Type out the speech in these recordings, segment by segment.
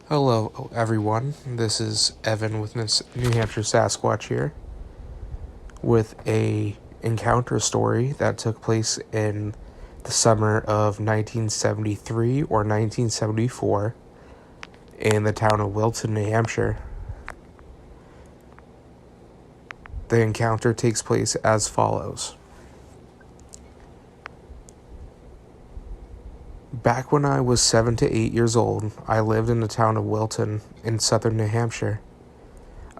Hello, everyone. This is Evan with New Hampshire Sasquatch here with a encounter story that took place in the summer of 1973 or 1974 in the town of Wilton, New Hampshire. The encounter takes place as follows. Back when I was 7 to 8 years old, I lived in the town of Wilton in southern New Hampshire.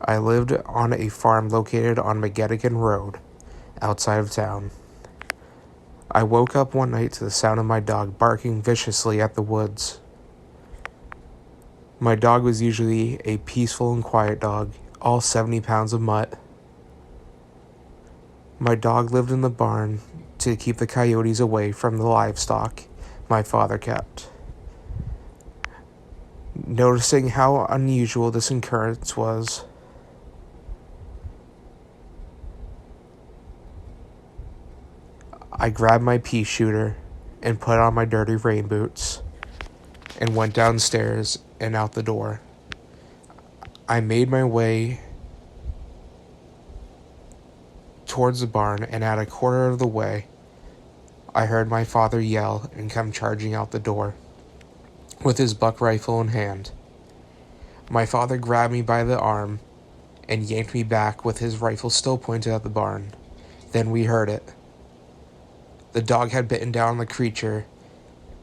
I lived on a farm located on McGettigan Road, outside of town. I woke up one night to the sound of my dog barking viciously at the woods. My dog was usually a peaceful and quiet dog, all 70 pounds of mutt. My dog lived in the barn to keep the coyotes away from the livestock my father kept. Noticing how unusual this occurrence was, I grabbed my pea shooter and put on my dirty rain boots and went downstairs and out the door. I made my way towards the barn, and at a quarter of the way, I heard my father yell and come charging out the door with his buck rifle in hand. My father grabbed me by the arm and yanked me back with his rifle still pointed at the barn. Then we heard it. The dog had bitten down the creature,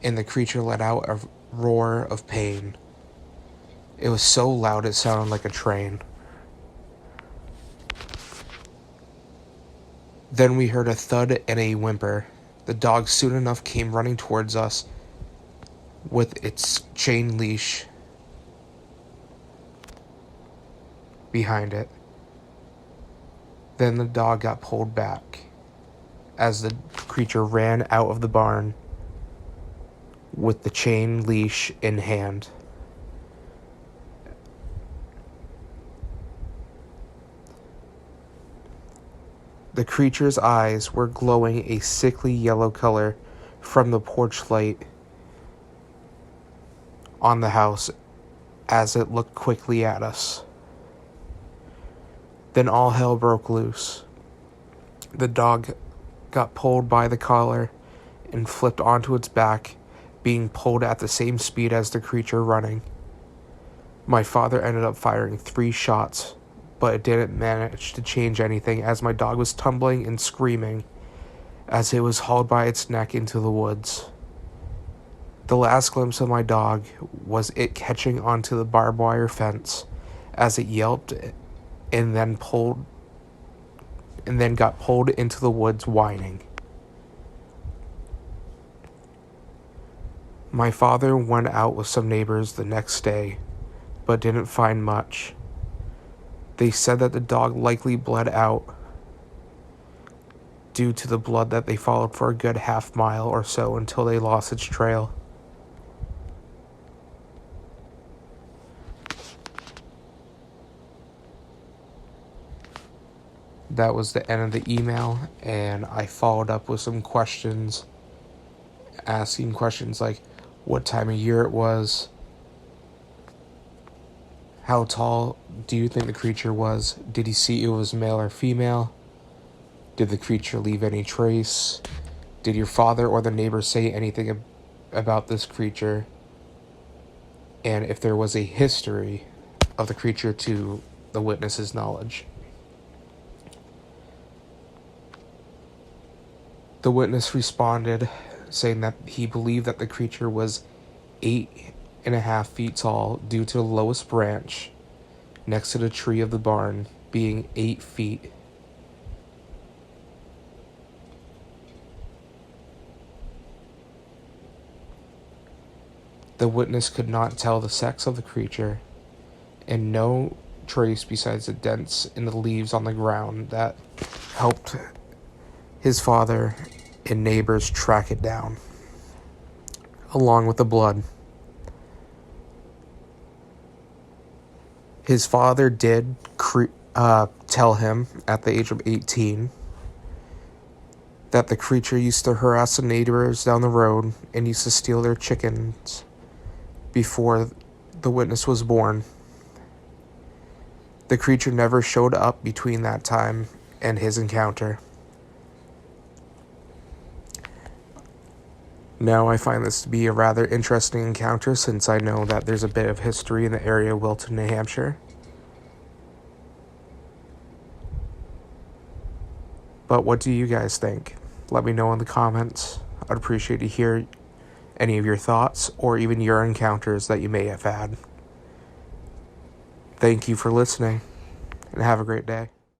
and the creature let out a roar of pain. It was so loud it sounded like a train. Then we heard a thud and a whimper. The dog soon enough came running towards us with its chain leash behind it. Then the dog got pulled back as the creature ran out of the barn with the chain leash in hand. The creature's eyes were glowing a sickly yellow color from the porch light on the house as it looked quickly at us. Then all hell broke loose. The dog got pulled by the collar and flipped onto its back, being pulled at the same speed as the creature running. My father ended up firing 3 shots, but it didn't manage to change anything as my dog was tumbling and screaming as it was hauled by its neck into the woods. The last glimpse of my dog was it catching onto the barbed wire fence as it yelped and then got pulled into the woods whining. My father went out with some neighbors the next day, but didn't find much. They said that the dog likely bled out due to the blood that they followed for a good half mile or so until they lost its trail. That was the end of the email, and I followed up with some questions, asking questions like what time of year it was, how tall do you think the creature was, did he see it was male or female, did the creature leave any trace, did your father or the neighbor say anything about this creature, and if there was a history of the creature to the witness's knowledge. The witness responded saying that he believed that the creature was 8.5 feet tall due to the lowest branch next to the tree of the barn being 8 feet. The witness could not tell the sex of the creature, and no trace besides the dents in the leaves on the ground that helped his father and neighbors track it down, along with the blood. His father did tell him at the age of 18 that the creature used to harass the neighbors down the road and used to steal their chickens before the witness was born. The creature never showed up between that time and his encounter. Now, I find this to be a rather interesting encounter since I know that there's a bit of history in the area of Wilton, New Hampshire. But what do you guys think? Let me know in the comments. I'd appreciate to hear any of your thoughts or even your encounters that you may have had. Thank you for listening, and have a great day.